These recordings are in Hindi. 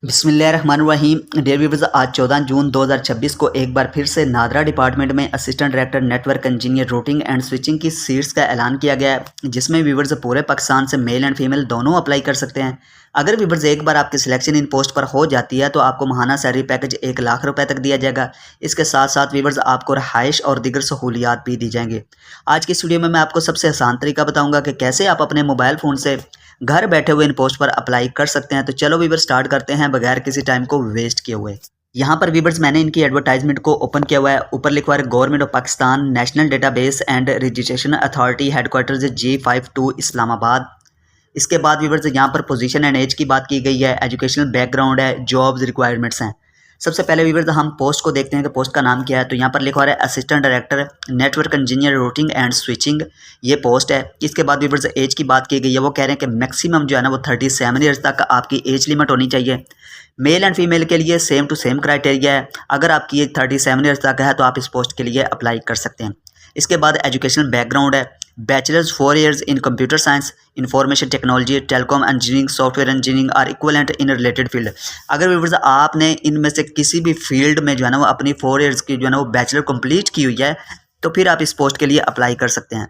बिस्मिल्लाहिर्रहमानिर्रहीम। डियर व्यूअर्स, आज 14 जून 2026 को एक बार फिर से नादरा डिपार्टमेंट में assistant director network engineer routing and switching की सीट्स का ऐलान किया गया है, जिसमें व्यूअर्स पूरे पाकिस्तान से मेल एंड फीमेल दोनों अप्लाई कर सकते हैं। अगर व्यूअर्स एक बार आपकी सिलेक्शन इन पोस्ट पर हो जाती है तो आपको माहाना सैलरी पैकेज 1 लाख रुपए तक दिया जाएगा। इसके साथ साथ व्यूअर्स आपको रहाइश और दीगर सहूलियात भी दी जाएंगी। आज की इस वीडियो में मैं आपको सबसे आसान तरीका बताऊंगा कि कैसे आप अपने मोबाइल फ़ोन से घर बैठे हुए इन पोस्ट पर अप्लाई कर सकते हैं। तो चलो वीवर स्टार्ट करते हैं बगैर किसी टाइम को वेस्ट किए हुए। यहाँ पर वीवर्स मैंने इनकी एडवर्टाइजमेंट को ओपन किया हुआ है। ऊपर लिखा हुआ है government of Pakistan national database and registration authority headquarters G52 Islamabad. इसके बाद वीवर्स यहाँ पर पोजीशन एंड एज की बात की गई है, एजुकेशनल बैकग्राउंड है, जॉब्स रिक्वायरमेंट्स हैं। सबसे पहले व्यूअर्स हम पोस्ट को देखते हैं कि पोस्ट का नाम क्या है। तो यहाँ पर लिखा हुआ है assistant director network engineer routing and switching, ये पोस्ट है। इसके बाद व्यूअर्स एज की बात की गई है, वो कह रहे हैं कि मैक्सिमम जो है ना वो 37 ईयर्स तक आपकी एज लिमिट होनी चाहिए। मेल एंड फीमेल के लिए सेम टू सेम क्राइटेरिया है। अगर आपकी एज 37 ईयर्स तक है तो आप इस पोस्ट के लिए अप्लाई कर सकते हैं। इसके बाद एजुकेशनल बैकग्राउंड है, bachelors 4 years in computer science, information technology, telecom engineering, software engineering और इक्विवेलेंट इन रिलेटेड फील्ड। अगर व्यूअर्स आपने इनमें से किसी भी फील्ड में जो है ना वो अपनी 4 ईयर्स की जो है ना वो बैचलर कंप्लीट की हुई है तो फिर आप इस पोस्ट के लिए अप्लाई कर सकते हैं।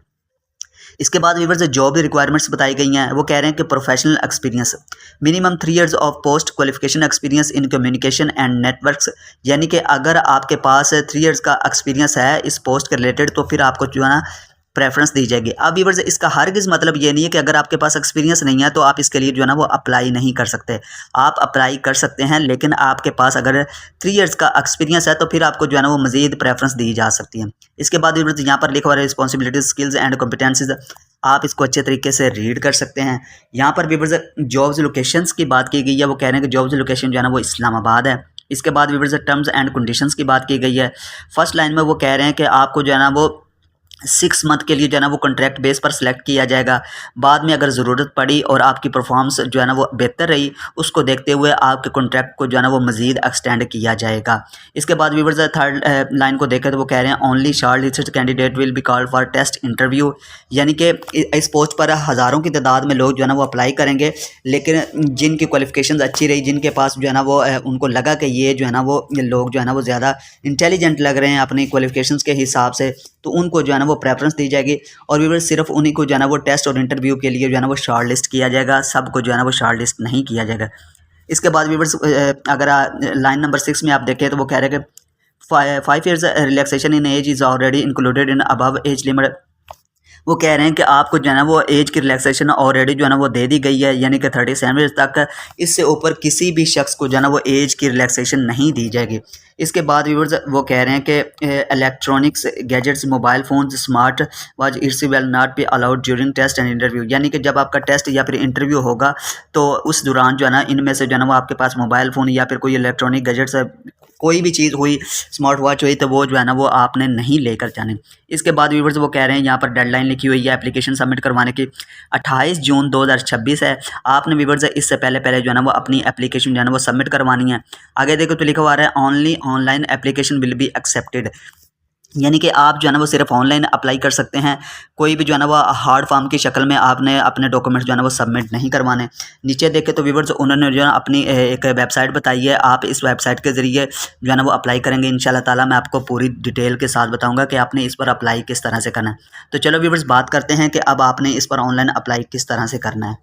इसके बाद व्यूअर्स जॉब रिक्वायरमेंट्स बताई गई हैं। वो कह रहे हैं कि professional experience minimum 3 years of post qualification experience in communication and networks, यानी कि अगर आपके पास 3 ईयर्स का एक्सपीरियंस है इस पोस्ट के रिलेटेड तो फिर आपको जो है ना प्रेफरेंस दी जाएगी। अब व्यूअर्स इसका हरगिज़ मतलब ये नहीं है कि अगर आपके पास एक्सपीरियंस नहीं है तो आप इसके लिए जो है ना वो अप्लाई नहीं कर सकते। आप अप्लाई कर सकते हैं, लेकिन आपके पास अगर 3 ईयर्स का एक्सपीरियंस है तो फिर आपको जो है ना वो मज़ीद प्रेफरेंस दी जा सकती है। इसके बाद व्यूअर्स यहाँ पर लिखा हुआ है रिस्पॉन्सिबिलिटीज स्किल्स एंड कॉम्पिटेंसीज, आप इसको अच्छे तरीके से रीड कर सकते हैं। यहाँ पर व्यूअर्स जॉब्स लोकेशंस की बात की गई है। वो कह रहे हैं कि जॉब्स लोकेशन जो है ना वो इस्लामाबाद है। इसके बाद व्यूअर्स टर्म्स एंड कंडीशंस की बात की गई है। फर्स्ट लाइन में वो कह रहे हैं कि आपको जो है ना वो 6 मंथ के लिए जो है ना वो कॉन्ट्रैक्ट बेस पर सिलेक्ट किया जाएगा। बाद में अगर ज़रूरत पड़ी और आपकी परफॉर्मेंस जो है ना वो बेहतर रही, उसको देखते हुए आपके कॉन्ट्रैक्ट को जो है ना वो मज़ीद एक्सटेंड किया जाएगा। इसके बाद व्यूअर्स थर्ड लाइन को देखें तो वो कह रहे हैं only shortlisted candidate will be called for test interview, यानी कि इस पोस्ट पर हज़ारों की तादाद में लोग जो है ना वो अप्लाई करेंगे, लेकिन जिनकी क्वालिफिकेशन अच्छी रही, जिनके पास जो है ना वो उनको लगा कि ये जो है ना वो लोग जो है ना वो ज़्यादा इंटेलिजेंट लग रहे हैं अपनी क्वालिफिकेशंस के हिसाब से, तो उनको जो है ना वो प्रेफरेंस दी जाएगी। और व्यूअर्स सिर्फ उन्हीं को जो है ना वो टेस्ट और इंटरव्यू के लिए जो है ना वो शॉर्ट लिस्ट किया जाएगा, सबको जो है ना वो शॉर्ट लिस्ट नहीं किया जाएगा। इसके बाद व्यूअर्स अगर लाइन नंबर 6 में आप देखें तो वो कह रहे हैं कि 5 years relaxation in age is already included in above age limit. वो कह रहे हैं कि आपको जो है ना वो एज की रिलैक्सेशन ऑलरेडी जो है ना वो दे दी गई है, यानी कि 37 ईयर्स तक। इससे ऊपर किसी भी शख्स को जो है ना वो एज की रिलैक्सेशन नहीं दी जाएगी। इसके बाद व्यूअर्स वो कह रहे हैं कि electronics gadgets mobile phone smart watch it's will not be allowed during test and interview, यानी कि जब आपका टेस्ट या फिर इंटरव्यू होगा तो उस दौरान जो है ना इनमें से जो है ना वो आपके पास मोबाइल फ़ोन या फिर कोई इलेक्ट्रॉनिक गैजेट्स कोई भी चीज़ हुई, स्मार्ट वॉच हुई, तो वो जो है ना वो आपने नहीं लेकर जाने। इसके बाद व्यूअर्स वो कह रहे हैं यहाँ पर डेडलाइन लिखी हुई है एप्लीकेशन सबमिट करवाने की 28 जून 2026 है। आपने व्यूअर्स इससे पहले पहले जो है ना वो अपनी एप्लीकेशन जो है ना वो सबमिट करवानी है। आगे देखो तो लिखा हुआ है only online application will be accepted, यानी कि आप जो है ना वो सिर्फ ऑनलाइन अप्लाई कर सकते हैं। कोई भी जो है ना वो हार्ड फॉर्म की शक्ल में आपने अपने डॉक्यूमेंट्स जो है ना वो सबमिट नहीं करवाने। नीचे देखें तो व्यूअर्स उन्होंने जो है अपनी एक वेबसाइट बताई है, आप इस वेबसाइट के ज़रिए जो है ना वो अप्लाई करेंगे। इंशाल्लाह ताला मैं आपको पूरी डिटेल के साथ बताऊंगा कि आपने इस पर अप्लाई किस तरह से करना है। तो चलो व्यूअर्स बात करते हैं कि अब आपने इस पर ऑनलाइन अप्लाई किस तरह से करना है।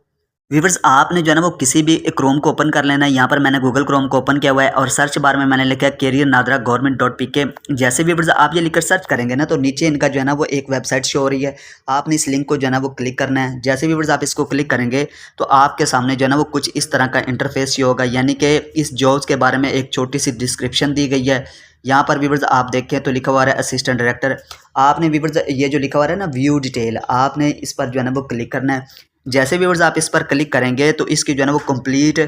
व्यूअर्स आपने जो है ना वो किसी भी क्रोम को ओपन कर लेना है। यहाँ पर मैंने गूगल क्रोम को ओपन किया हुआ है और सर्च बार में मैंने लिखा है कैरियर नादरा गवर्नमेंट.pk। जैसे व्यूअर्स आप ये लिखकर सर्च करेंगे ना तो नीचे इनका जो है ना वो एक वेबसाइट शो हो रही है। आपने इस लिंक को जो है ना वो क्लिक करना है। जैसे व्यूअर्स आप इसको क्लिक करेंगे तो आपके सामने जो है ना वो कुछ इस तरह का इंटरफेस शो होगा, यानी कि इस जॉब्स के बारे में एक छोटी सी डिस्क्रिप्शन दी गई है। यहाँ पर व्यूअर्स आप देखें तो लिखा हुआ है असिस्टेंट डायरेक्टर। आपने व्यूअर्स ये जो लिखा हुआ है ना व्यू डिटेल, आपने इस पर जो है ना वो क्लिक करना है। जैसे व्यूअर्स आप इस पर क्लिक करेंगे तो इसकी जो है ना वो कंप्लीट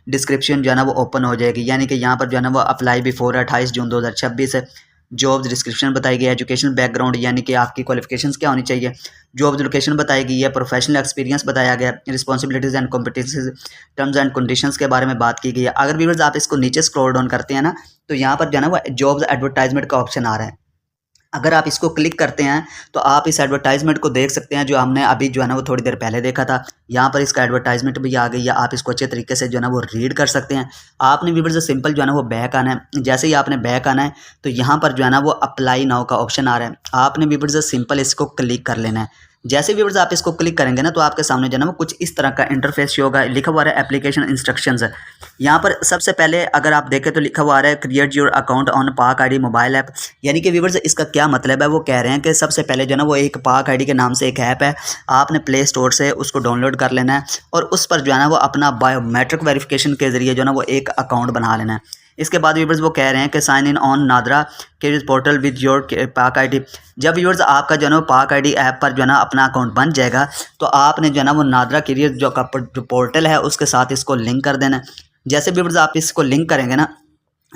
डिस्क्रिप्शन जो है ना वो ओपन हो जाएगी, यानी कि यहाँ पर जो है ना वो अप्लाई बिफोर 28 जून 2026 है। जॉब्स डिस्क्रिप्शन बताई गई है, एजुकेशनल बैकग्राउंड यानी कि आपकी क्वालिफिकेशंस क्या होनी चाहिए, जॉब्स लोकेशन बताई गई है, प्रोफेशनल एक्सपीरियंस बताया गया, responsibilities and competencies, terms and conditions के बारे में बात की गई है। अगर व्यूअर्स आप इसको नीचे स्क्रॉल डाउन करते हैं ना तो यहाँ पर जो है ना वो जॉब्स एडवर्टाइजमेंट का ऑप्शन आ रहा है। अगर आप इसको क्लिक करते हैं तो आप इस एडवर्टाइजमेंट को देख सकते हैं जो हमने अभी जो है ना वो थोड़ी देर पहले देखा था। यहाँ पर इसका एडवर्टाइजमेंट भी आ गई है, आप इसको अच्छे तरीके से जो है ना वो रीड कर सकते हैं। आपने व्यूअर्स सिंपल जो है ना वो बैक आना है। जैसे ही आपने बैक आना है तो यहाँ पर जो है ना वो अप्लाई नाउ का ऑप्शन आ रहा है, आपने व्यूअर्स सिंपल इसको क्लिक कर लेना है। जैसे व्यूअर्स आप इसको क्लिक करेंगे ना तो आपके सामने जो है ना वो कुछ इस तरह का इंटरफेस शो होगा, लिखा हुआ है एप्लीकेशन इंस्ट्रक्शंस। यहाँ पर सबसे पहले अगर आप देखें तो लिखा हुआ है क्रिएट योर अकाउंट ऑन पाक आईडी मोबाइल ऐप। यानी कि व्यूअर्स इसका क्या मतलब है, वो कह रहे हैं कि सबसे पहले जो है ना वो एक पाक आईडी के नाम से एक ऐप है, आपने प्ले स्टोर से उसको डाउनलोड कर लेना है और उस पर जो है ना वो अपना बायोमेट्रिक वेरिफिकेशन के जरिए जो है ना वो एक अकाउंट बना लेना है। इसके बाद व्यूअर्स वो कह रहे हैं कि साइन इन ऑन नादरा के पोर्टल विद योर पाक आईडी। जब व्यूअर्स आपका जो है ना पाक आईडी ऐप पर जो है ना अपना अकाउंट बन जाएगा तो आपने जो है ना वो नादरा कैरियर जो पोर्टल है उसके साथ इसको लिंक कर देना है। जैसे व्यूअर्स आप इसको लिंक करेंगे ना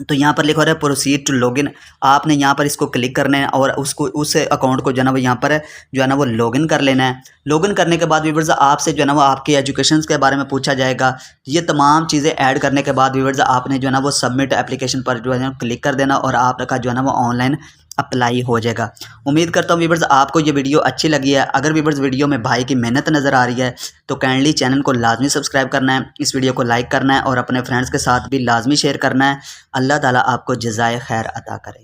तो यहाँ पर लिखा हो रहा है प्रोसीड टू लॉगिन, आपने यहाँ पर इसको क्लिक करना है और उसको उस अकाउंट को जो है ना वो यहाँ पर जो है ना वो लॉगिन कर लेना है। लॉगिन करने के बाद व्यूअर्स आपसे जो है ना वो आपके एजुकेशन के बारे में पूछा जाएगा। ये तमाम चीज़ें ऐड करने के बाद व्यूअर्स आपने जो है ना वो सबमिट एप्लीकेशन पर जो है ना क्लिक कर देना और आपका जो है ना वो ऑनलाइन अप्लाई हो जाएगा। उम्मीद करता हूँ व्यूअर्स आपको ये वीडियो अच्छी लगी है। अगर व्यूअर्स वीडियो में भाई की मेहनत नज़र आ रही है तो काइंडली चैनल को लाजमी सब्सक्राइब करना है, इस वीडियो को लाइक करना है और अपने फ्रेंड्स के साथ भी लाजमी शेयर करना है। अल्लाह ताला आपको जज़ाए खैर अता करे।